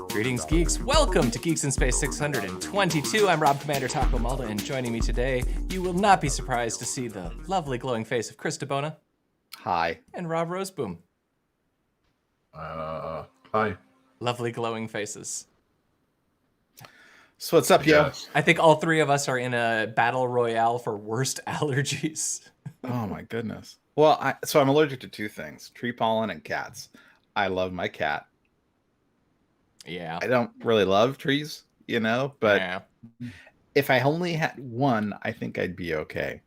Greetings, geeks. Welcome to Geeks in Space 622. I'm Rob Commander Taco Malda, and joining me today, you will not be surprised to see the lovely glowing face of Chris DeBona. Hi. And Rob Roseboom. Hi. Lovely glowing faces. So what's up, yo? I think all three of us are in a battle royale for worst allergies. Oh my goodness. Well, so I'm allergic to two things: tree pollen and cats. I love my cat. Yeah. I don't really love trees, but yeah. If I only had one, I think I'd be okay.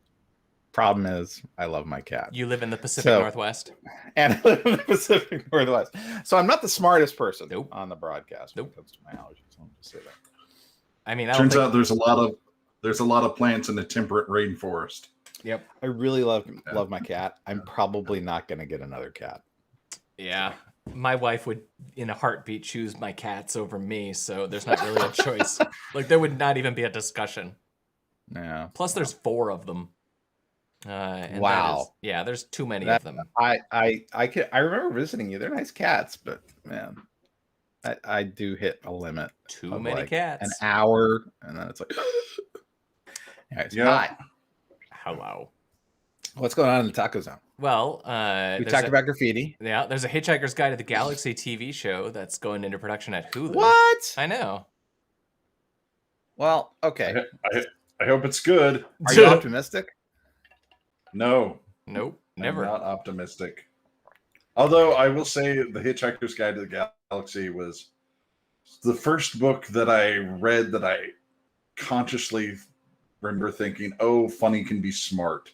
Problem is, I love my cat. You live in the Pacific Northwest? And I live in the Pacific Northwest. So I'm not the smartest person on the broadcast when it comes to my allergies. I'll just say that. I mean, turns out there's a lot of plants in the temperate rainforest. Yep. I really love my cat. I'm probably not going to get another cat. Yeah. My wife would, in a heartbeat, choose my cats over me, so there's not really a choice. Like, there would not even be a discussion. Yeah. Plus, there's 4 of them. And wow. There's too many of them. I remember visiting you. They're nice cats, but man, I do hit a limit. Too many cats. An hour, and then it's like, anyways, hi. Hello. What's going on in the Taco Zone? Well, we talked about graffiti. Yeah, there's a Hitchhiker's Guide to the Galaxy TV show that's going into production at Hulu. What? I know. Well, okay. I hope it's good. Are you optimistic? No. Nope. Never. I'm not optimistic. Although I will say the Hitchhiker's Guide to the Galaxy was the first book that I read that I consciously remember thinking, oh, funny can be smart.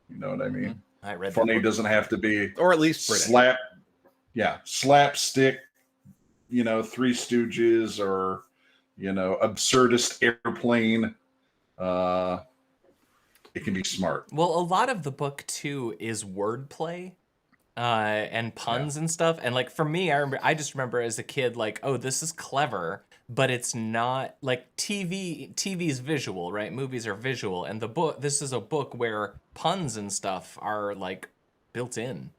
You know what I mean? I read funny doesn't have to be, or at least British. Slapstick, Three Stooges, or absurdist airplane. It can be smart. Well, a lot of the book too is wordplay and puns and stuff. And like for me, I just remember as a kid, like, oh, this is clever, but it's not like TV's visual, right? Movies are visual, and this is a book where puns and stuff are like built in.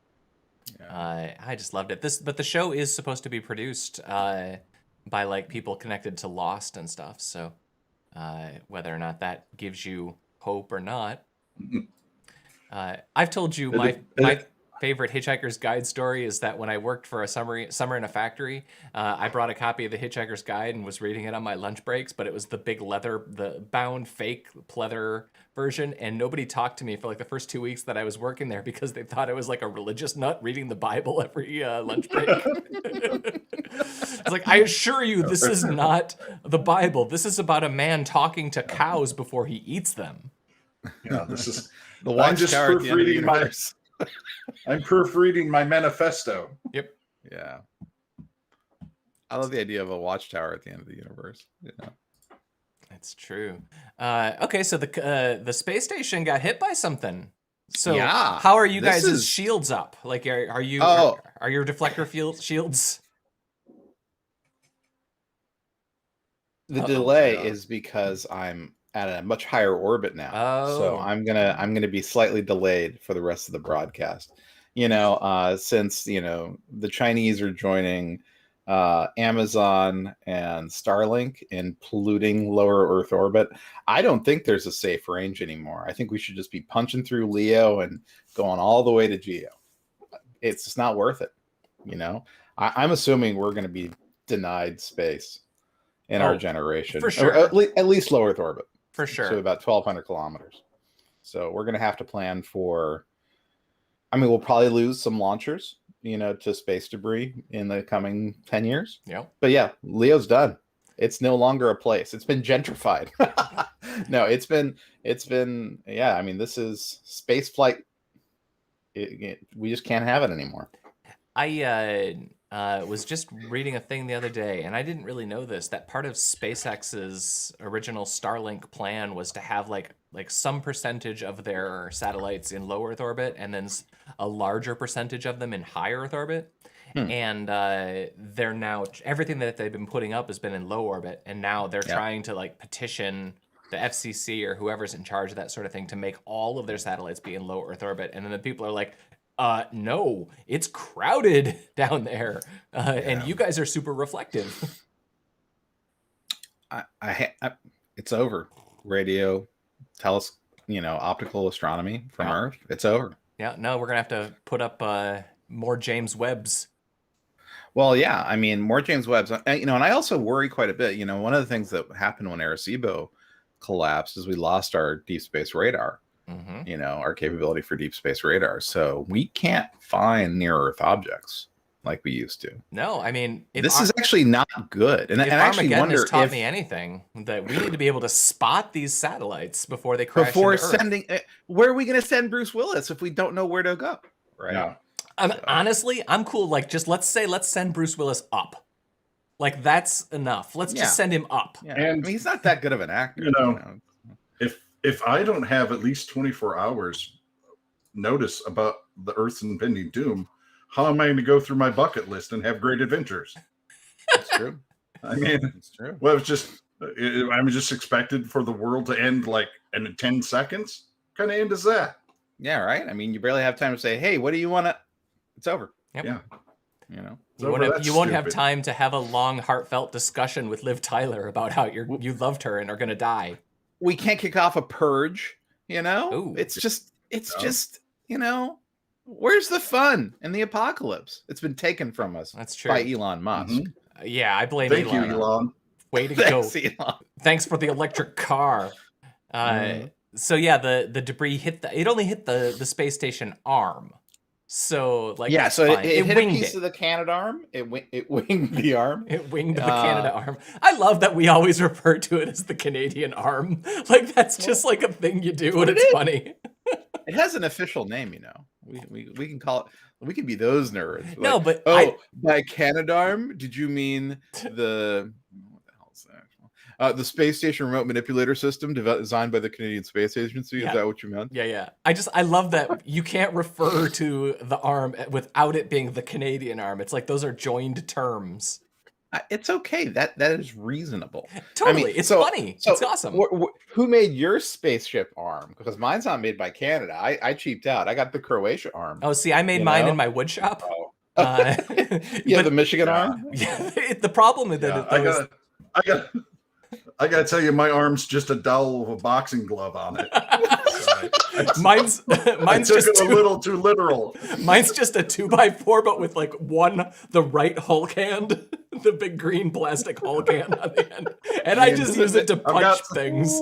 Yeah. I just loved it. But the show is supposed to be produced by like people connected to Lost and stuff. So whether or not that gives you hope or not, I've told you my favorite Hitchhiker's Guide story is that when I worked for a summer in a factory, I brought a copy of the Hitchhiker's Guide and was reading it on my lunch breaks, but it was the big the bound fake pleather version, and nobody talked to me for like the first 2 weeks that I was working there because they thought I was like a religious nut reading the Bible every lunch break. It's like, I assure you, this is not the Bible. This is about a man talking to cows before he eats them. Yeah, this is the Watchtower at the end of the universe. I'm proofreading my manifesto. Yep. Yeah. I love the idea of a watchtower at the end of the universe. That's true. Okay, so the space station got hit by something. So how are you guys' shields up? Like, are your deflector shields? The delay is because I'm at a much higher orbit now. So I'm gonna be slightly delayed for the rest of the broadcast. Since the Chinese are joining Amazon and Starlink in polluting lower Earth orbit, I don't think there's a safe range anymore. I think we should just be punching through Leo and going all the way to Geo. It's just not worth it. I'm assuming we're going to be denied space in our generation, for sure. Or at least low Earth orbit. For sure. So about 1,200 kilometers. So we're going to have to plan for, we'll probably lose some launchers, to space debris in the coming 10 years. Yeah. But yeah, Leo's done. It's no longer a place. It's been gentrified. No, it's been, this is space flight. We just can't have it anymore. I was just reading a thing the other day, and I didn't really know this, that part of SpaceX's original Starlink plan was to have like some percentage of their satellites in low Earth orbit and then a larger percentage of them in high Earth orbit. And they're now, everything that they've been putting up has been in low orbit, and now they're trying to like petition the FCC or whoever's in charge of that sort of thing to make all of their satellites be in low Earth orbit. And then the people are like, No, it's crowded down there, and you guys are super reflective. It's over. Radio, optical astronomy from Earth. It's over. Yeah, no, we're gonna have to put up more James Webbs. Well, yeah, I mean, more James Webbs. And I also worry quite a bit. One of the things that happened when Arecibo collapsed is we lost our deep space radar. Mm-hmm. Our capability for deep space radar. So we can't find near Earth objects like we used to. No, I mean, this is actually not good. And I actually wonder has taught me anything, that we need to be able to spot these satellites before they crash before into sending. Where are we going to send Bruce Willis if we don't know where to go? Right. Yeah. Honestly, I'm cool. Like, just let's send Bruce Willis up. Like, that's enough. Let's just send him up. Yeah. And I mean, he's not that good of an actor. If I don't have at least 24 hours notice about the Earth's impending doom, how am I going to go through my bucket list and have great adventures? That's true. I mean, it's true. Well, I'm just expected for the world to end like in 10 seconds. What kind of end is that? Yeah, right. I mean, you barely have time to say, "Hey, what do you want to?" It's over. Yep. Yeah. You won't have time to have a long, heartfelt discussion with Liv Tyler about how you loved her and are going to die. We can't kick off a purge, Ooh. It's just, where's the fun in the apocalypse? It's been taken from us. That's true. By Elon Musk. Mm-hmm. Yeah, I blame Elon. Thank you, Elon. Way to Thanks, go. Elon. Thanks for the electric car. So yeah, the debris it only hit the space station arm. So it hit a piece of the Canadarm. It winged the arm. It winged the Canada arm. I love that we always refer to it as the Canadian arm. Like, that's just like a thing you do, and it's funny. It has an official name, We can call it. We can be those nerds. No, but by Canadarm, did you mean the? The space station remote manipulator system designed by the Canadian Space Agency. Yeah. Is that what you meant? Yeah. I love that you can't refer to the arm without it being the Canadian arm. It's like those are joined terms. It's okay. That is reasonable. Totally. I mean, it's funny. It's awesome. Who made your spaceship arm? Because mine's not made by Canada. I cheaped out. I got the Croatia arm. Oh, see, I made mine in my wood shop. Oh. The Michigan arm? Yeah. The problem is that I gotta tell you, my arm's just a dowel of a boxing glove on it. Mine's just it a little too literal. Mine's just a 2x4, but with the right Hulk hand, the big green plastic Hulk hand on the end, and I just use it to punch things.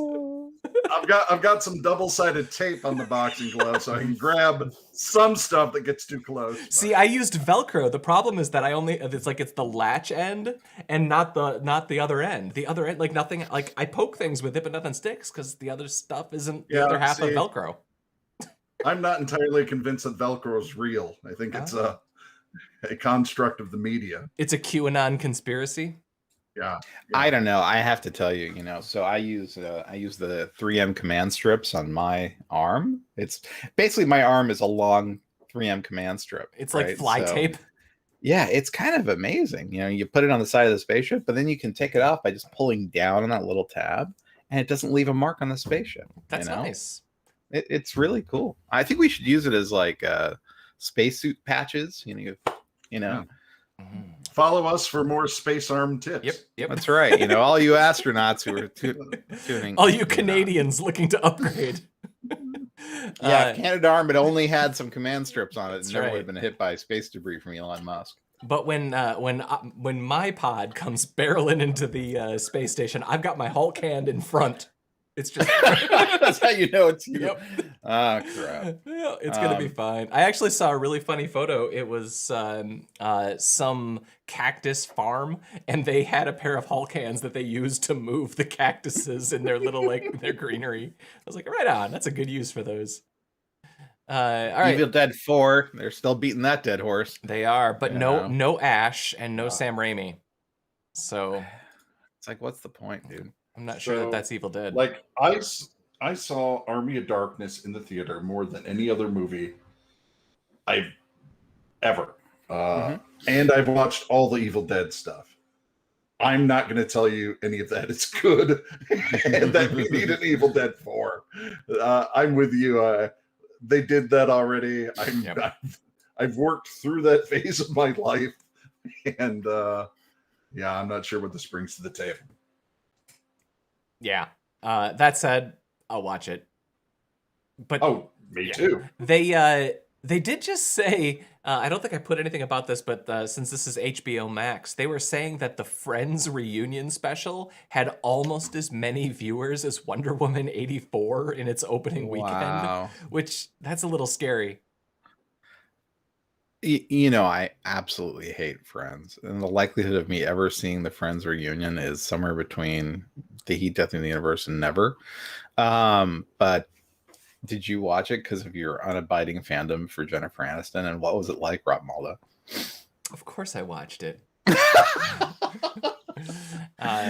I've got some double-sided tape on the boxing glove, so I can grab some stuff that gets too close. See, I used Velcro. The problem is that it's the latch end and not the other end. The other end, nothing. I poke things with it, but nothing sticks because the other stuff isn't the other half of Velcro. I'm not entirely convinced that Velcro is real. I think it's a construct of the media. It's a QAnon conspiracy. Yeah. I don't know. I have to tell you, so I use the 3M command strips on my arm. It's basically my arm is a long 3M command strip. It's like fly tape. Yeah, it's kind of amazing. You put it on the side of the spaceship, but then you can take it off by just pulling down on that little tab, and it doesn't leave a mark on the spaceship. That's nice. It's really cool. I think we should use it as spacesuit patches. Follow us for more space arm tips. Yep. That's right. All you astronauts who are tuning. All you Canadians looking to upgrade. Yeah, if Canadarm had only had some command strips on it, never would have been hit by space debris from Elon Musk. But when my pod comes barreling into the space station, I've got my Hulk hand in front. It's just that's how you know it's you. Yep. Ah, crap. Yeah, it's gonna be fine. I actually saw a really funny photo. It was some cactus farm, and they had a pair of Hulk hands that they used to move the cactuses in their little their greenery. I was like, right on. That's a good use for those. All right. Evil Dead 4. They're still beating that dead horse. They are, but no Ash and no Sam Raimi. So it's like, what's the point, dude? I'm not sure that's Evil Dead. I saw Army of Darkness in the theater more than any other movie I've ever. And I've watched all the Evil Dead stuff. I'm not going to tell you any of that is good and that we need an Evil Dead 4. I'm with you. They did that already. I've worked through that phase of my life, and yeah, I'm not sure what this brings to the table. Yeah. That said, I'll watch it. But me too. They did just say, I don't think I put anything about this, but since this is HBO Max, they were saying that the Friends reunion special had almost as many viewers as Wonder Woman 84 in its opening weekend, which that's a little scary. You know, I absolutely hate Friends, and the likelihood of me ever seeing the Friends reunion is somewhere between the Heat, Death, and the Universe and never. But did you watch it because of your unabiding fandom for Jennifer Aniston? And what was it like, Rob Malda? Of course I watched it.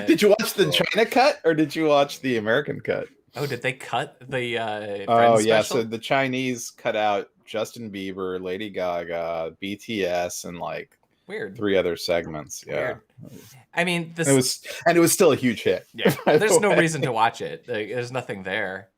Did you watch the China cut or did you watch the American cut? Oh, did they cut the Friends special? So the Chinese cut out Justin Bieber, Lady Gaga, BTS, and like weird 3 other segments. Yeah. Weird. I mean, it was still a huge hit. Yeah. There's no reason to watch it. Like, there's nothing there.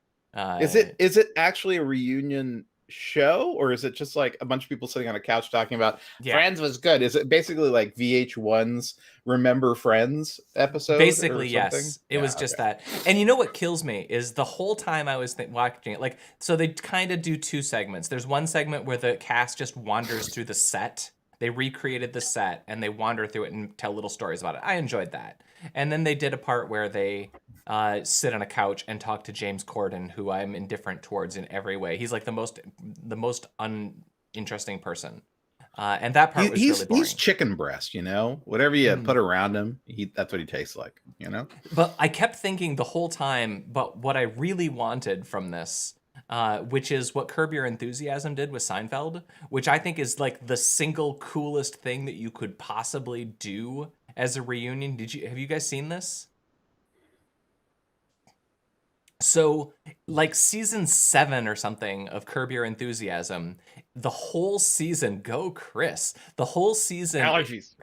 Is it actually a reunion show, or is it just like a bunch of people sitting on a couch talking about Friends was good? Is it basically like VH1's Remember Friends episode? Basically, yes. It was just that. And you know what kills me is the whole time I was watching it, like, so they kind of do 2 segments. There's one segment where the cast just wanders through the set. They recreated the set and they wander through it and tell little stories about it. I enjoyed that. And then they did a part where they sit on a couch and talk to James Corden, who I'm indifferent towards in every way. He's like the most uninteresting person. And that part was really boring. He's chicken breast, you know? Whatever you put around him, that's what he tastes like, you know? But I kept thinking the whole time, but what I really wanted from this, which is what Curb Your Enthusiasm did with Seinfeld, which I think is like the single coolest thing that you could possibly do as a reunion. Have you guys seen this? So, like season 7 or something of Curb Your Enthusiasm, the whole season, go Chris, the whole season, allergies.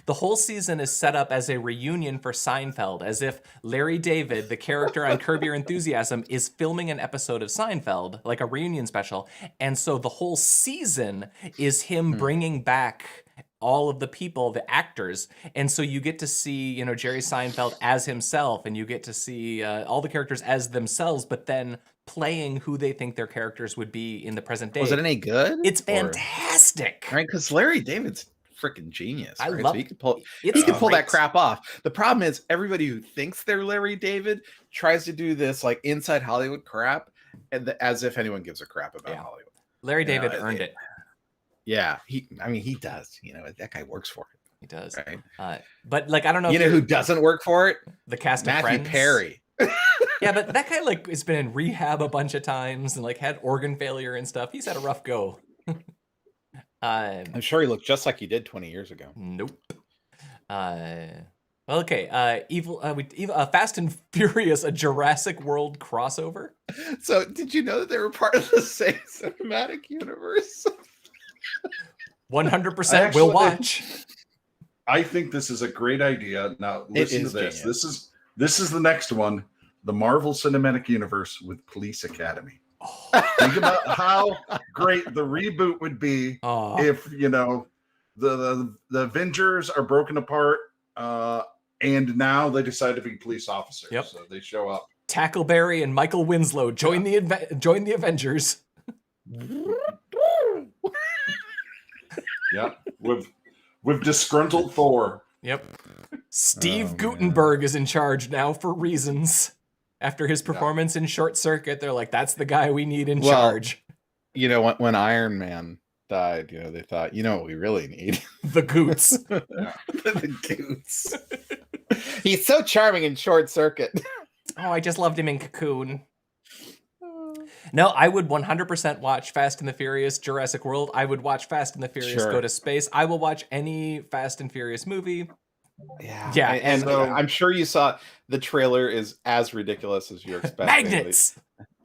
The whole season is set up as a reunion for Seinfeld, as if Larry David, the character on Curb Your Enthusiasm, is filming an episode of Seinfeld, like a reunion special. And so the whole season is him bringing back all of the people, the actors. And so you get to see, you know, Jerry Seinfeld as himself, and you get to see all the characters as themselves, but then playing who they think their characters would be in the present day. Was it any good? It's fantastic. Right, because Larry David's freaking genius. Right? I love so he could pull that crap off. The problem is everybody who thinks they're Larry David tries to do this like inside Hollywood crap, and as if anyone gives a crap about Hollywood. Larry David earned it. Yeah, he does. You know, that guy works for it. He does. Right? But like, I don't know. You know who doesn't work for it? The cast of Matthew Friends. Perry. Yeah, but that guy like has been in rehab a bunch of times and like had organ failure and stuff. He's had a rough go. I'm sure he looked just like he did 20 years ago. Nope. Well, okay. Fast and Furious, a Jurassic World crossover. So, did you know that they were part of the same cinematic universe? 100% will watch. I think this is a great idea. Now, listen to this. Genius. This is the next one. The Marvel Cinematic Universe with Police Academy. Think about how great the reboot would be if, you know, the Avengers are broken apart and now they decide to be police officers. Yep. So they show up. Tackleberry and Michael Winslow join the Avengers. Yeah, with disgruntled Thor. Yep. Steve Guttenberg is in charge now for reasons. After his performance in Short Circuit, they're like, that's the guy we need in charge. You know, when Iron Man died, you know, they thought, you know what we really need? The Goots. The Goots. He's so charming in Short Circuit. Oh, I just loved him in Cocoon. No, I would 100% watch Fast and the Furious Jurassic World. I would watch Fast and the Furious Go to Space. I will watch any Fast and Furious movie. Yeah. And I'm sure you saw the trailer is as ridiculous as you're expecting.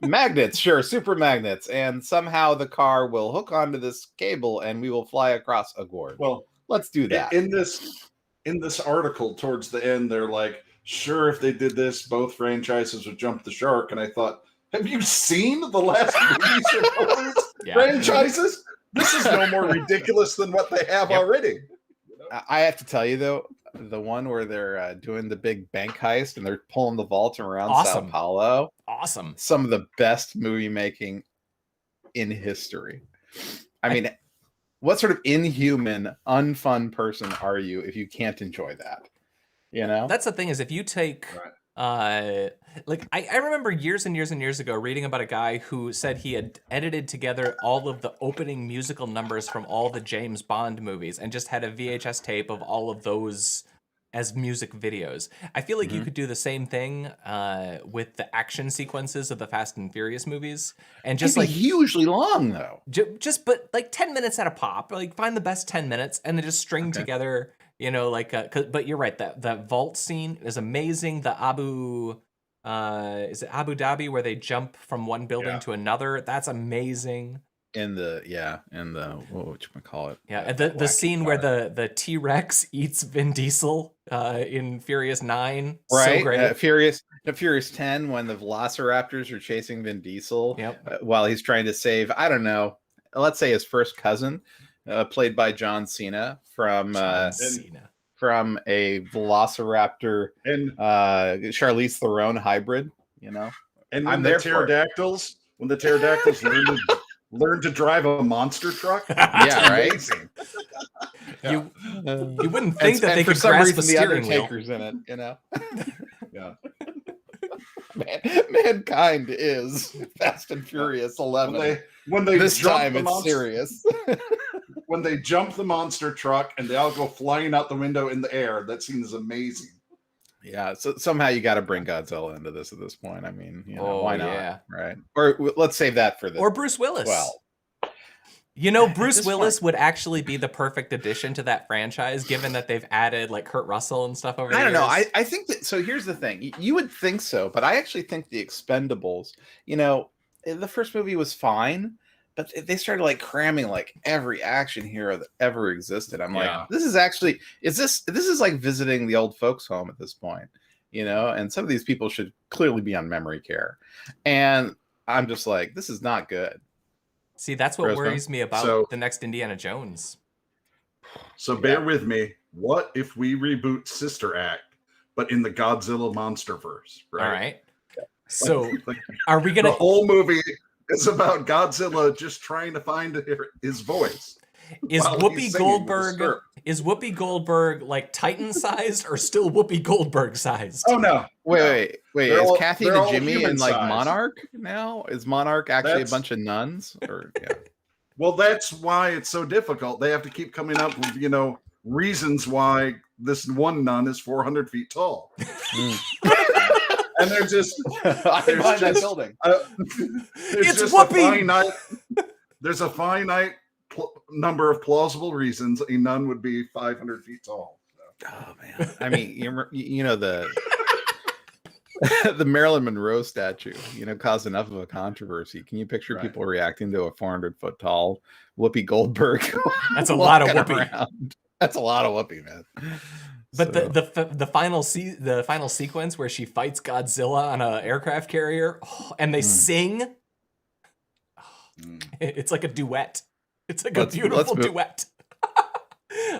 Magnets, sure, super magnets. And somehow the car will hook onto this cable and we will fly across a gourd. Well, let's do that. In this article towards the end, they're like, sure, if they did this, both franchises would jump the shark. And I thought, have you seen the last movies of those franchises? This is no more ridiculous than what they have already. I have to tell you though, the one where they're doing the big bank heist and they're pulling the vault around Sao Paulo. Awesome. Some of the best movie making in history. I mean, what sort of inhuman, unfun person are you if you can't enjoy that? You know? That's the thing is if you take like I remember years and years and years ago reading about a guy who said he had edited together all of the opening musical numbers from all the James Bond movies and just had a VHS tape of all of those as music videos. I feel like you could do the same thing with the action sequences of the Fast and Furious movies, and just like hugely long though. Just but like 10 minutes at a pop. Like find the best 10 minutes and then just string together. You know, like, but you're right. That vault scene is amazing. The is it Abu Dhabi where they jump from one building to another? That's amazing. In the what you call it? Yeah, the scene where the T-Rex eats Vin Diesel in Furious 9. Right. So great. Furious 10 when the Velociraptors are chasing Vin Diesel while he's trying to save, I don't know, let's say his first cousin. Played by John Cena from a Velociraptor and Charlize Theron hybrid, you know. And when the pterodactyls learn to drive a monster truck, yeah, right. You wouldn't think that they could grasp a steering wheel. In it, you know. Yeah. Mankind is Fast and Furious 11. When they this time it's serious. When they jump the monster truck and they all go flying out the window in the air, that scene is amazing. Yeah, so somehow you got to bring Godzilla into this at this point. I mean, you know, why not? Yeah. Right? Or let's save that for this. Or Bruce Willis. Well, you know, Bruce Willis would actually be the perfect addition to that franchise, given that they've added like Kurt Russell and stuff over the years. I don't know. I think that. So here's the thing. You would think so, but I actually think the Expendables. You know, the first movie was fine. But they started like cramming like every action hero that ever existed. I'm like, this is actually this is like visiting the old folks home at this point, you know. And some of these people should clearly be on memory care, and I'm just like, this is not good. See, that's what worries me about the next Indiana Jones. So bear with me. What if we reboot Sister Act, but in the Godzilla MonsterVerse? Right. All right. So are we gonna the whole movie? It's about Godzilla just trying to find his voice. Is Whoopi Goldberg like Titan sized or still Whoopi Goldberg sized? Oh no! Wait. Is Kathy the Jimmy in like Monarch now? Is Monarch actually a bunch of nuns? Or Well, that's why it's so difficult. They have to keep coming up with reasons why this one nun is 400 feet tall. And they're just that building. It's Whoopi. There's a finite number of plausible reasons a nun would be 500 feet tall. So. Oh man! I mean, you know the the Marilyn Monroe statue, caused enough of a controversy. Can you picture people reacting to a 400-foot tall Whoopi Goldberg? That's a lot of Whoopi. Around? That's a lot of Whoopi, man. But the final sequence where she fights Godzilla on an aircraft carrier, and they sing, it's like a duet. It's like a beautiful duet.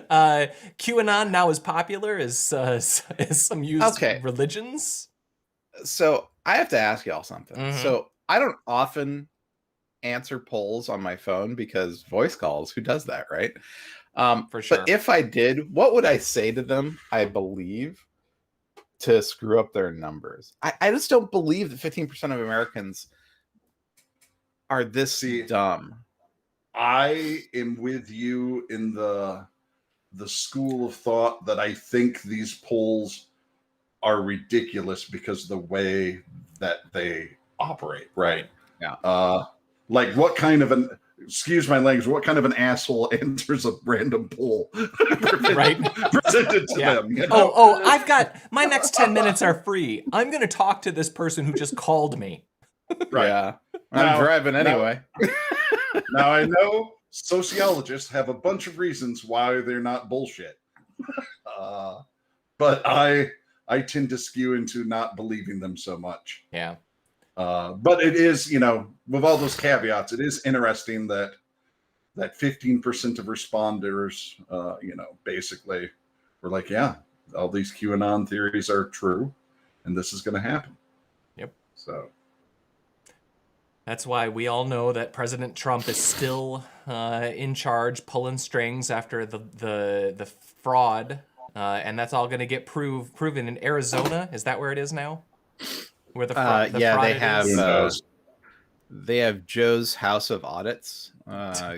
QAnon now is popular as some used religions. So I have to ask y'all something. So I don't often answer polls on my phone because voice calls. Who does that, right? For sure. But if I did, what would I say to them? I believe to screw up their numbers. I just don't believe that 15% of Americans are this dumb. I am with you in the school of thought that I think these polls are ridiculous because of the way that they operate. Right. Yeah. Like what kind of an excuse my language, what kind of an asshole enters a random poll presented to them? I've got my next 10 minutes are free. I'm going to talk to this person who just called me. Right. Yeah. I'm driving anyway. Now I know sociologists have a bunch of reasons why they're not bullshit. But I tend to skew into not believing them so much. Yeah. But it is, with all those caveats, it is interesting that that 15% of responders, basically were like, yeah, all these QAnon theories are true, and this is going to happen. Yep. So that's why we all know that President Trump is still in charge, pulling strings after the fraud, and that's all going to get proven in Arizona. Is that where it is now? Where the fraud they have. who knows? They have Joe's House of Audits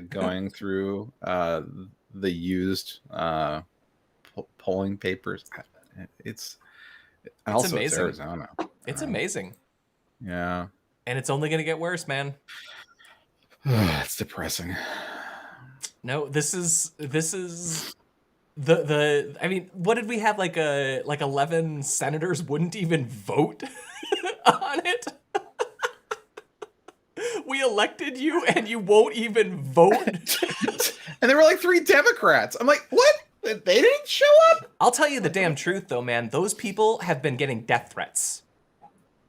going through the used polling papers. It's also amazing. It's Arizona. It's amazing. Yeah. And it's only going to get worse, man. It's depressing. No, this is the I mean, what did we have, like 11 senators wouldn't even vote on it? We elected you and you won't even vote. And there were like 3 Democrats. I'm like, what? They didn't show up? I'll tell you the damn truth though, man. Those people have been getting death threats.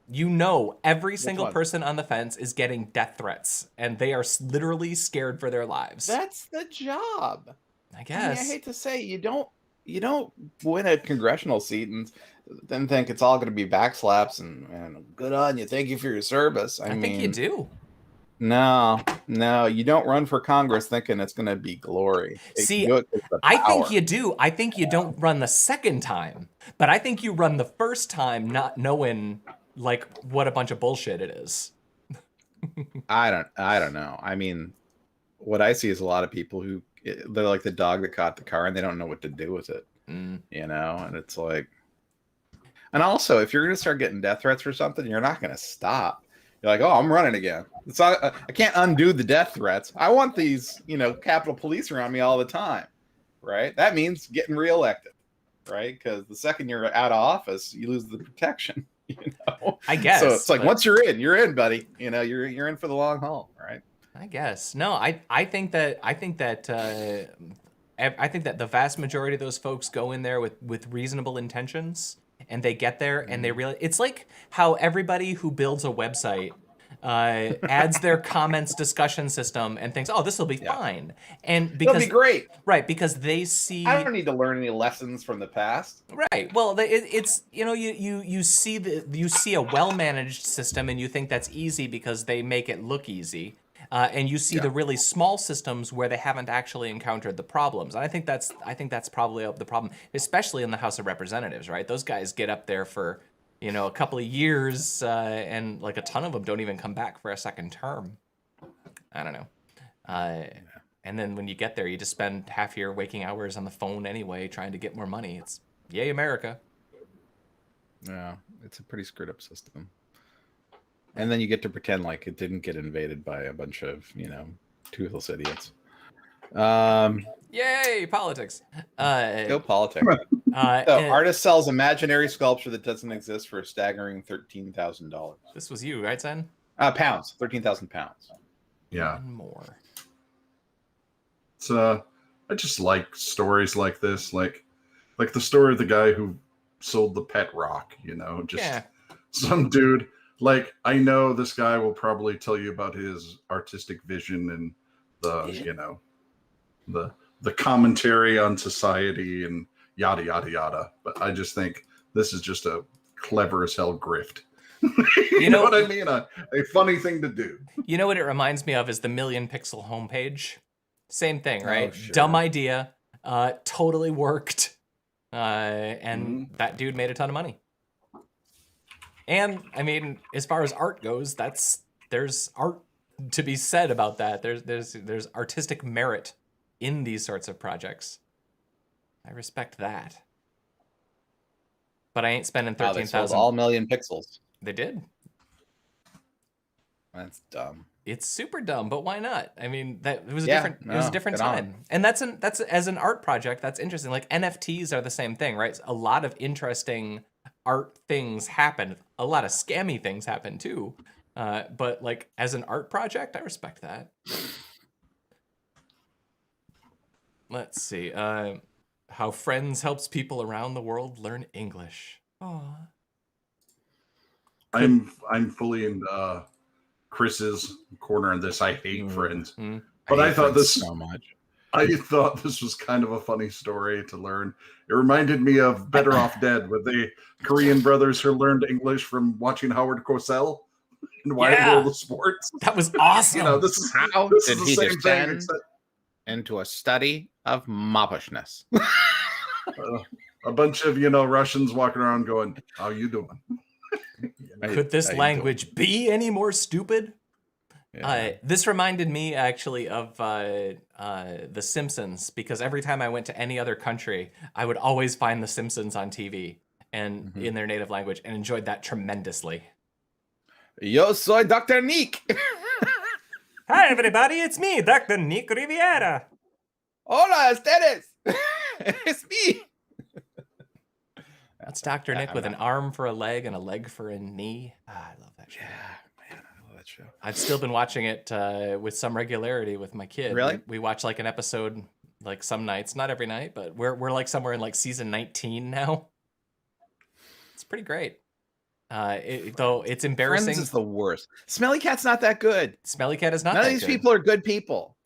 You know, every single person on the fence is getting death threats, and they are literally scared for their lives. That's the job. I guess. I hate to say, you don't win a congressional seat and then think it's all going to be backslaps and good on you. Thank you for your service. I mean, think you do. No, you don't run for Congress thinking it's going to be glory. See, I think you do. I think you don't run the second time, but I think you run the first time not knowing like what a bunch of bullshit it is. I don't know. I mean, what I see is a lot of people who they're like the dog that caught the car and they don't know what to do with it. You know, and it's like, and also if you're going to start getting death threats for something, you're not going to stop. You're like, oh, I'm running again. It's not, I can't undo the death threats. I want these, Capitol Police around me all the time, right? That means getting reelected, right? Because the second you're out of office, you lose the protection. I guess. So it's like once you're in, buddy. You're in for the long haul, right? I guess. No, I think that the vast majority of those folks go in there with reasonable intentions, and they get there and they realize it's like how everybody who builds a website adds their comments discussion system and thinks, oh, this will be fine. And because it'll be great. Right, because they see I don't need to learn any lessons from the past. Right. Well, it's you see a well-managed system and you think that's easy because they make it look easy. And you see the really small systems where they haven't actually encountered the problems. And I think that's probably the problem, especially in the House of Representatives, right? Those guys get up there for a couple of years, and like a ton of them don't even come back for a second term. I don't know. And then when you get there, you just spend half your waking hours on the phone anyway, trying to get more money. It's yay, America. Yeah, it's a pretty screwed up system. And then you get to pretend like it didn't get invaded by a bunch of, toothless idiots. Yay, politics. Go politics. Artist sells imaginary sculpture that doesn't exist for a staggering $13,000. This was you, right, Sen? Pounds. 13,000 pounds. Yeah. One more. It's I just like stories like this, like the story of the guy who sold the pet rock, some dude. Like, I know this guy will probably tell you about his artistic vision and the commentary on society and yada, yada, yada. But I just think this is just a clever as hell grift. You know what I mean? A funny thing to do. You know what it reminds me of is the Million Pixel homepage. Same thing, right? Oh, sure. Dumb idea, totally worked, and that dude made a ton of money. And I mean, as far as art goes, there's art to be said about that. There's artistic merit in these sorts of projects. I respect that. But I ain't spending 13,000. All Million Pixels. They did. That's dumb. It's super dumb, but why not? I mean, it was a different time. And that's as an art project, that's interesting. Like NFTs are the same thing, right? A lot of interesting art things happen. A lot of scammy things happen too. But like as an art project, I respect that. Let's see. How Friends helps people around the world learn English. Aww. I'm fully in Chris's corner in this. I hate Friends. But I thought this so much. I thought this was kind of a funny story to learn. It reminded me of Better Off Dead, with the Korean brothers who learned English from watching Howard Cosell in Wide World of Sports. That was awesome. This is How this did is the he same thing. Except, into a study of moppishness? a bunch of Russians walking around going, "How you doing?" Could this language be any more stupid? Yeah. This reminded me actually of The Simpsons, because every time I went to any other country, I would always find The Simpsons on TV and in their native language, and enjoyed that tremendously. Yo soy Dr. Nick. Hi everybody, it's me, Dr. Nick Riviera. Hola, ustedes. It's me. That's Dr. Nick with an arm for a leg and a leg for a knee. I love that show. Yeah, man, I love that show. I've still been watching it with some regularity with my kid. Really? We watch like an episode like some nights, not every night, but we're like somewhere in like season 19 now. It's pretty great. Though it's embarrassing. Friends is the worst. Smelly Cat's not that good. Smelly Cat is not. None that of these good. people are good people.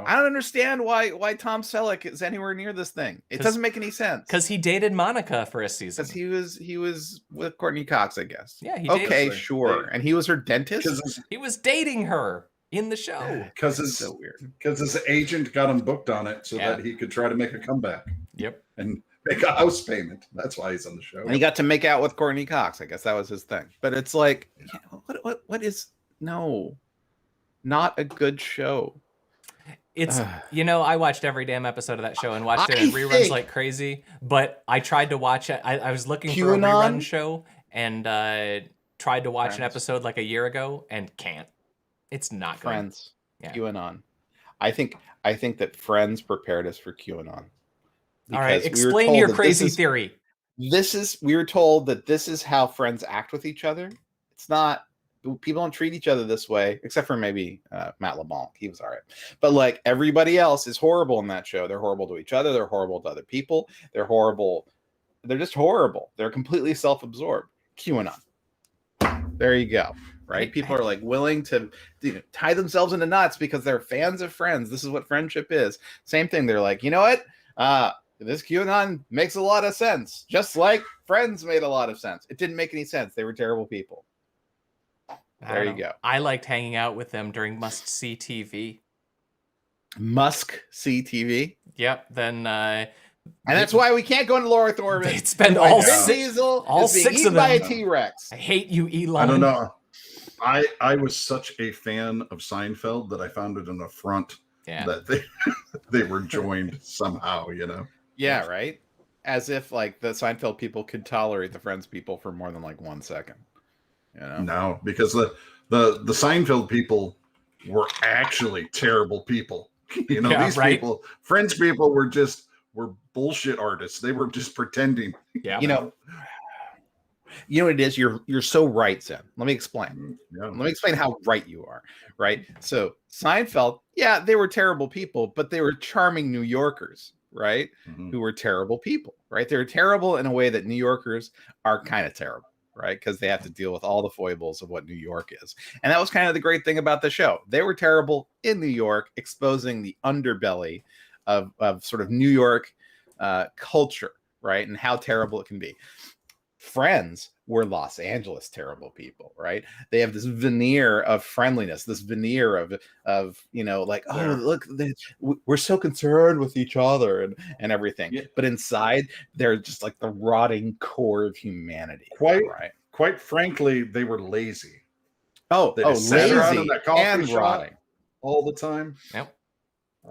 I don't understand why Tom Selleck is anywhere near this thing. It doesn't make any sense. Because he dated Monica for a season. Because he was with Courtney Cox, I guess. Yeah, he dated her. Sure. And he was her dentist? He was dating her in the show. Because it's so weird. Because his agent got him booked on it so that he could try to make a comeback. Yep. And make a house payment. That's why he's on the show. And he got to make out with Courtney Cox. I guess that was his thing. But it's like, what is... No. Not a good show. It's, I watched every damn episode of that show and watched it in reruns like crazy, but I tried to watch it. I was looking for a rerun show and tried to watch an episode like a year ago and can't. It's not good. Friends. Yeah. QAnon. I think that Friends prepared us for QAnon. All right, explain your crazy theory. We were told that this is how friends act with each other. It's not. People don't treat each other this way, except for maybe Matt LeBlanc. He was all right. But like everybody else is horrible in that show. They're horrible to each other. They're horrible to other people. They're horrible. They're just horrible. They're completely self-absorbed. QAnon. There you go. Right? People are like willing to tie themselves into knots because they're fans of Friends. This is what friendship is. Same thing. They're like, you know what? This QAnon makes a lot of sense. Just like Friends made a lot of sense. It didn't make any sense. They were terrible people. There you go. I liked hanging out with them during must-see TV. Must-see TV? Yep. Then... and that's why we can't go into low Earth orbit. They'd spend all six of them. By a T-Rex. I hate you, Elon. I don't know. I was such a fan of Seinfeld that I found it an affront that they were joined somehow, Yeah, right? As if like the Seinfeld people could tolerate the Friends people for more than like 1 second. No, because the Seinfeld people were actually terrible people. These people, Friends people, were bullshit artists. They were just pretending. Yeah. You know what it is? You're so right, Zen. Let me explain. Let me explain how right you are. Right. So Seinfeld, they were terrible people, but they were charming New Yorkers, right? Mm-hmm. Who were terrible people, right? They were terrible in a way that New Yorkers are kind of terrible. Right, because they have to deal with all the foibles of what New York is. And that was kind of the great thing about the show. They were terrible in New York, exposing the underbelly of sort of New York culture, right? And how terrible it can be. Friends were Los Angeles terrible people, right? They have this veneer of friendliness, this veneer of like, oh, look, we're so concerned with each other and everything. Yeah. But inside, they're just like the rotting core of humanity. Quite frankly, they were lazy. Lazy and rotting all the time. Yep.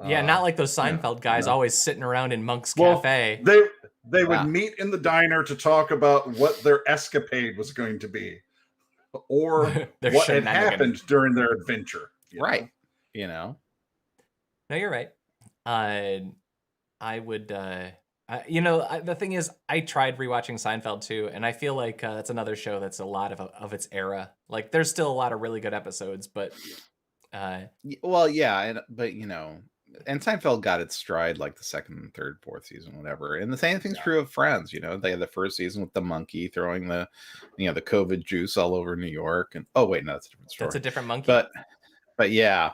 Yeah, not like those Seinfeld guys always sitting around in Monk's Cafe. They would meet in the diner to talk about what their escapade was going to be, or what had happened during their adventure. Right. No, you're right. I would. The thing is, I tried rewatching Seinfeld too, and I feel like that's another show that's a lot of its era. Like, there's still a lot of really good episodes, but. And Seinfeld got its stride like the second, third, fourth season, whatever. And the same thing's true of Friends. They had the first season with the monkey throwing the COVID juice all over New York. And that's a different story. That's a different monkey. But yeah,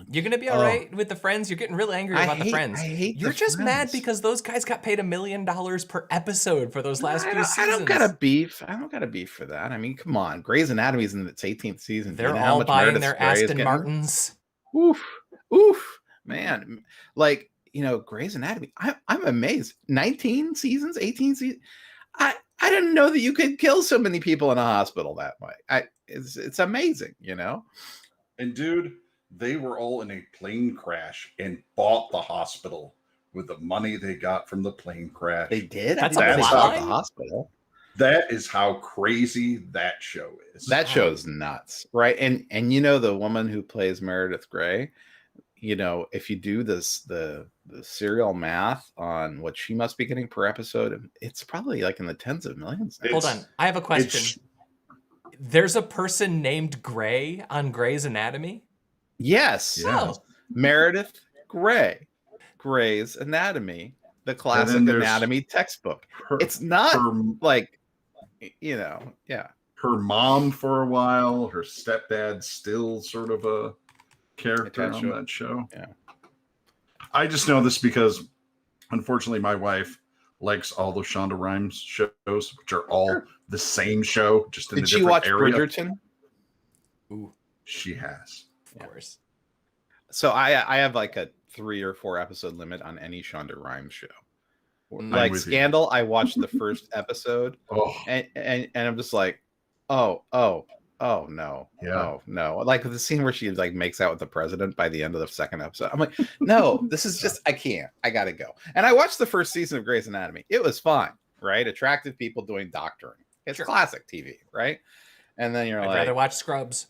You're gonna be all right with the Friends. You're getting really angry about the Friends. I hate You're the just mad Friends. because those guys got paid $1 million per episode for those last few seasons. I don't got a beef. I don't got a beef for that. I mean, come on. Grey's Anatomy's in its 18th season. They're all buying their Aston Martins. Oof, man. Like, Grey's Anatomy. I'm amazed. 19 seasons, 18 seasons. I didn't know that you could kill so many people in a hospital that way. It's amazing, And dude, they were all in a plane crash and bought the hospital with the money they got from the plane crash. They did? That's a plot the hospital. That is how crazy that show is. That show is nuts, right? And the woman who plays Meredith Grey, if you do the serial math on what she must be getting per episode, it's probably like in the tens of millions. Hold on, I have a question. There's a person named Grey on Grey's Anatomy? Yes. Oh. Meredith Grey. Grey's Anatomy, the classic anatomy textbook. It's not her mom for a while, her stepdad still sort of a character on that show. Yeah. I just know this because unfortunately my wife likes all the Shonda Rhimes shows, which are all the same show, just in a different area. Did she watch Bridgerton? Ooh, she has. Of course. So I have like a 3 or 4 episode limit on any Shonda Rhimes show. Like Scandal, I watched the first episode, and I'm just like, oh no, no. Like the scene where she like makes out with the president by the end of the second episode. I'm like, no, this is just, I can't. I gotta go. And I watched the first season of Grey's Anatomy. It was fine, right? Attractive people doing doctoring. It's classic TV, right? And then I'd rather watch Scrubs.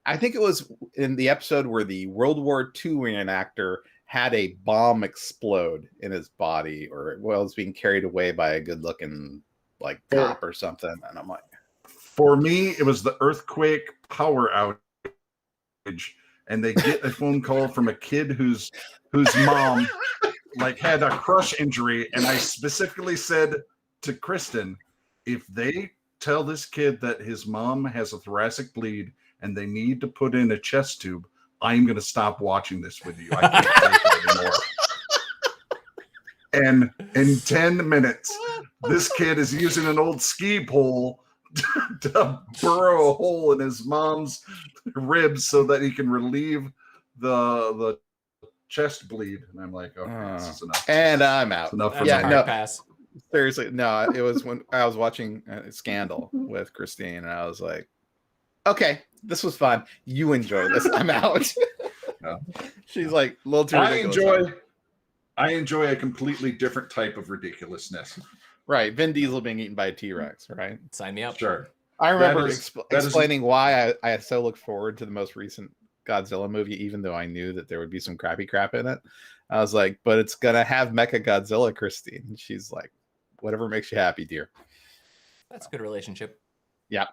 I think it was in the episode where the World War II reenactor had a bomb explode in his body, or was being carried away by a good-looking cop or something. And I'm like, for me, it was the earthquake power outage, and they get a phone call from a kid whose mom had a crush injury, and I specifically said to Kristen, if they tell this kid that his mom has a thoracic bleed and they need to put in a chest tube, I'm going to stop watching this with you. I can't take it anymore. And in 10 minutes, this kid is using an old ski pole to burrow a hole in his mom's ribs so that he can relieve the chest bleed. And I'm like, okay, this is enough. And I'm out. Enough for pass. Seriously, no. It was when I was watching Scandal with Christine, and I was like, okay, this was fun. You enjoy this. I'm out. Yeah. She's like a little too ridiculous. I enjoy a completely different type of ridiculousness. Right. Vin Diesel being eaten by a T-Rex, right? Sign me up. Sure. I remember explaining why I so look forward to the most recent Godzilla movie, even though I knew that there would be some crappy crap in it. I was like, but it's going to have Mecha Godzilla, Christine. And she's like, whatever makes you happy, dear. That's a good relationship. Yeah.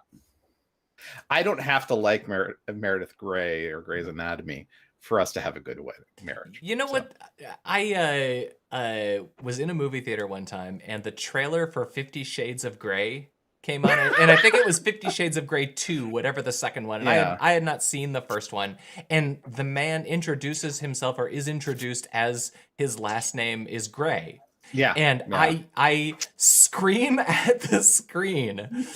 I don't have to like Meredith Grey or Grey's Anatomy for us to have a good marriage. You know what? I was in a movie theater one time, and the trailer for 50 Shades of Grey came on, and I think it was 50 Shades of Grey 2, whatever the second one. And I had not seen the first one, and the man introduces himself, or is introduced as his last name is Grey. Yeah. And I scream at the screen,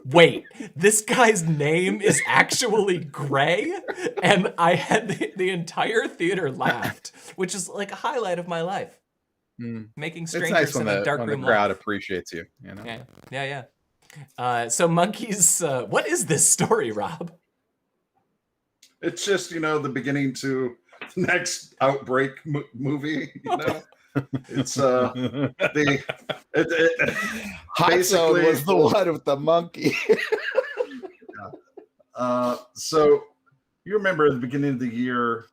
wait, this guy's name is actually Grey? And I had the entire theater laughed, which is like a highlight of my life. Making strangers in a dark room. When the crowd appreciates you, you know? Yeah. So Monkeys, what is this story, Rob? It's just, the beginning to the next Outbreak movie, It's Hot Zone was the one with the monkey. So you remember at the beginning of the year?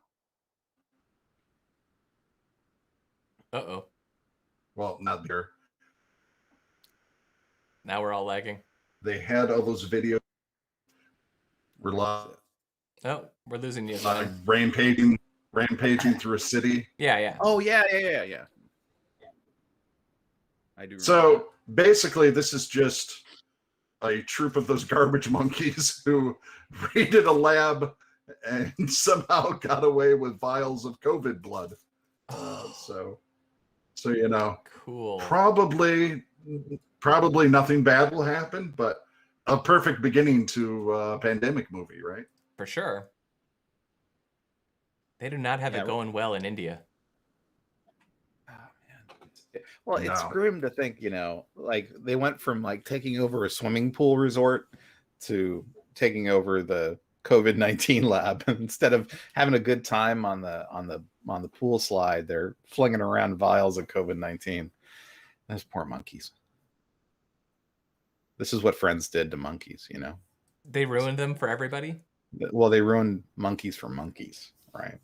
Well, not there. Now we're all lagging. They had all those videos. Oh, we're losing you. Rampaging through a city. Yeah. Oh, yeah. I do. So basically, this is just a troop of those garbage monkeys who raided a lab and somehow got away with vials of COVID blood. So cool. Probably nothing bad will happen, but a perfect beginning to a pandemic movie, right? For sure. They do not have it going well in India. Oh, man. Well, it's grim to think, like they went from like taking over a swimming pool resort to taking over the COVID-19 lab. Instead of having a good time on the pool slide, they're flinging around vials of COVID-19. Those poor monkeys. This is what Friends did to monkeys, They ruined them for everybody. Well, they ruined monkeys for monkeys, right?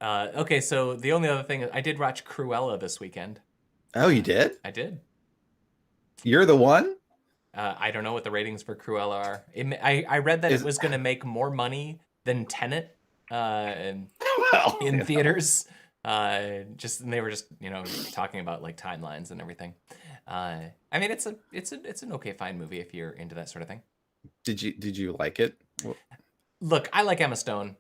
Okay, so the only other thing, I did watch Cruella this weekend. Oh, you did? I did. You're the one? I don't know what the ratings for Cruella are. I read that it was going to make more money than Tenet in theaters. And they were just talking about like timelines and everything. I mean, it's an okay, fine movie if you're into that sort of thing. Did you like it? Look, I like Emma Stone.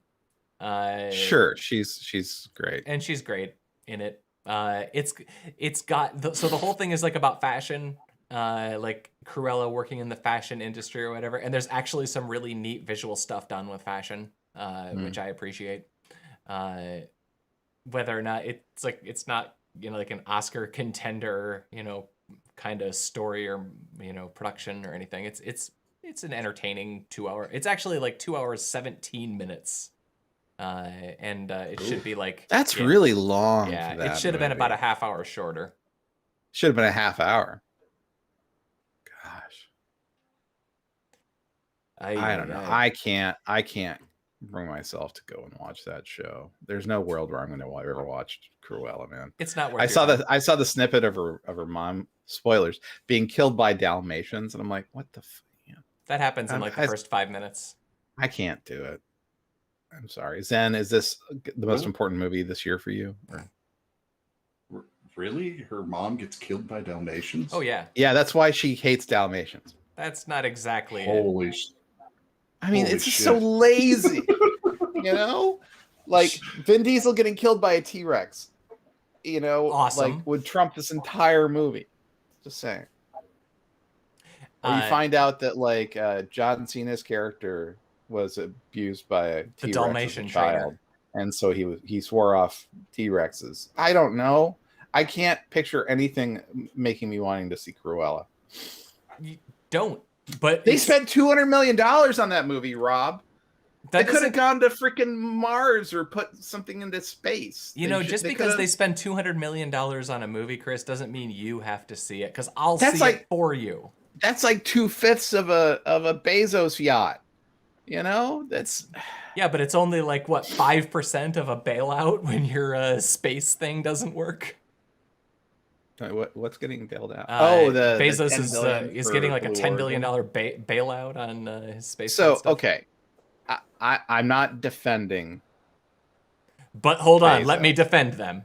Sure, she's great, and she's great in it. It's got so the whole thing is like about fashion, like Cruella working in the fashion industry or whatever. And there's actually some really neat visual stuff done with fashion, which I appreciate. Whether or not it's not like an Oscar contender, kind of story or production or anything. It's an entertaining 2 hour. It's actually like 2 hours 17 minutes. And it should be like that's really long. Yeah, it should have been about a half hour shorter. Should have been a half hour. Gosh, I don't know. I can't bring myself to go and watch that show. There's no world where I'm going to ever watch Cruella, man. It's not worth. I saw the snippet of her mom. Spoilers, being killed by Dalmatians, and I'm like, what the? That happens in like the first 5 minutes. I can't do it. I'm sorry. Zen, is this the most important movie this year for you? Or? Really? Her mom gets killed by Dalmatians? Oh, yeah. Yeah, that's why she hates Dalmatians. That's not exactly it. I mean, it's just so lazy. Like Vin Diesel getting killed by a T-Rex. Awesome. Like would trump this entire movie. Just saying. Or you find out that like John Cena's character was abused by a T-Rex as a child, and so he swore off T-Rexes. I don't know. I can't picture anything making me wanting to see Cruella. You don't. But they spent $200 million on that movie, Rob. They could have gone to freaking Mars or put something into space. Just because they spend $200 million on a movie, Chris, doesn't mean you have to see it, because I'll see it for you. That's like 2/5 of a Bezos yacht. That's yeah, but it's only like what 5% of a bailout when your space thing doesn't work. What's getting bailed out? The Bezos is getting like a $10 billion bailout on his space. So okay, I'm not defending. But hold on, let me defend them.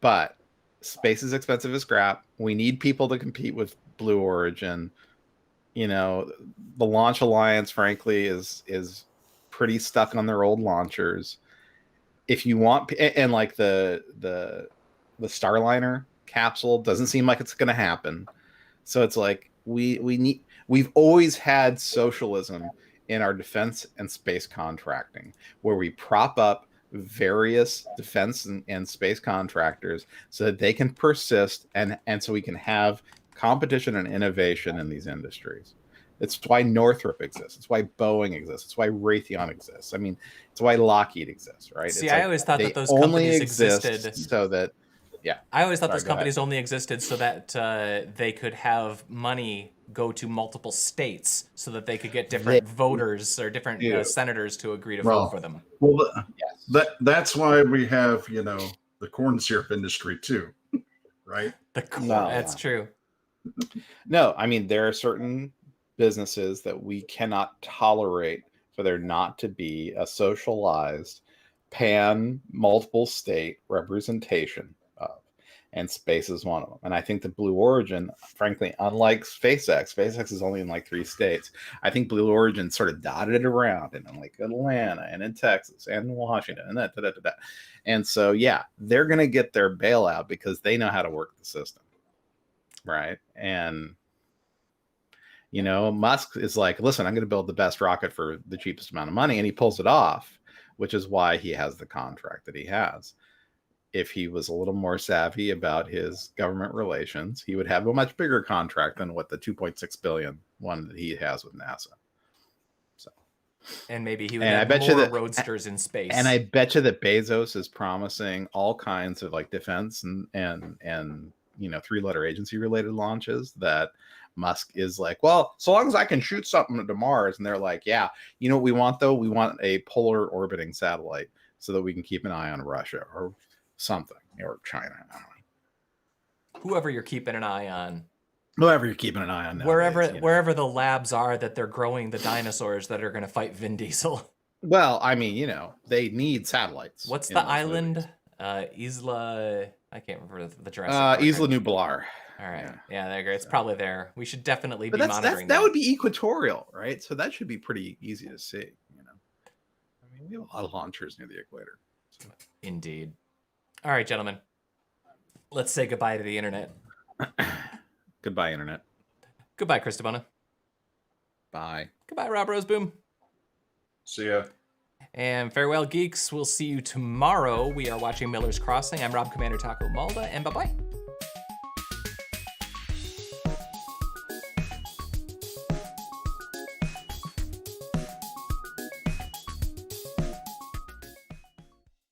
But space is expensive as crap. We need people to compete with Blue Origin. The Launch Alliance, frankly, is pretty stuck on their old launchers. If you want, and like the Starliner capsule doesn't seem like it's going to happen. So it's like we've always had socialism in our defense and space contracting, where we prop up various defense and space contractors so that they can persist and so we can have competition and innovation in these industries. It's why Northrop exists. It's why Boeing exists. It's why Raytheon exists. I mean, it's why Lockheed exists, right? See, I always thought that those companies existed so that, yeah. I always thought those companies only existed so that they could have money go to multiple states so that they could get different voters or different senators to agree to vote for them. Well, that's why we have, the corn syrup industry too, right? That's true. No, I mean, there are certain businesses that we cannot tolerate for there not to be a socialized multiple state representation of. and space is one of them. And I think the Blue Origin, frankly, unlike SpaceX is only in like 3 states. I think Blue Origin sort of dotted it around in like Atlanta and in Texas and in Washington and that. And so, yeah, they're going to get their bailout because they know how to work the system. Right. And, you know, Musk is like, listen, I'm going to build the best rocket for the cheapest amount of money. And he pulls it off, which is why he has the contract that he has. If he was a little more savvy about his government relations, he would have a much bigger contract than what the 2.6 billion one that he has with NASA. So, and maybe he would have more roadsters in space. And I bet you that Bezos is promising all kinds of like defense and you know 3-letter agency related launches that Musk is like, well, so long as I can shoot something to Mars. And they're like, yeah, you know what we want though? We want a polar orbiting satellite so that we can keep an eye on Russia or something, or China. I don't know. Whoever you're keeping an eye on. Whoever you're keeping an eye on. Nowadays, wherever the labs are that they're growing the dinosaurs that are going to fight Vin Diesel. Well, I mean, you know, they need satellites. What's the island? Isla... I can't remember the Jurassic Park. Isla Nublar. All right. Yeah, there you go. It's probably there. We should definitely be monitoring that. That would be equatorial, right? So that should be pretty easy to see, you know. I mean, we have a lot of launchers near the equator. So. Indeed. All right, gentlemen. Let's say goodbye to the internet. Goodbye, internet. Goodbye, Chris Dabona. Bye. Goodbye, Rob Roseboom. See ya. And farewell, geeks. We'll see you tomorrow. We are watching Miller's Crossing. I'm Rob Commander Taco Malda, and bye-bye.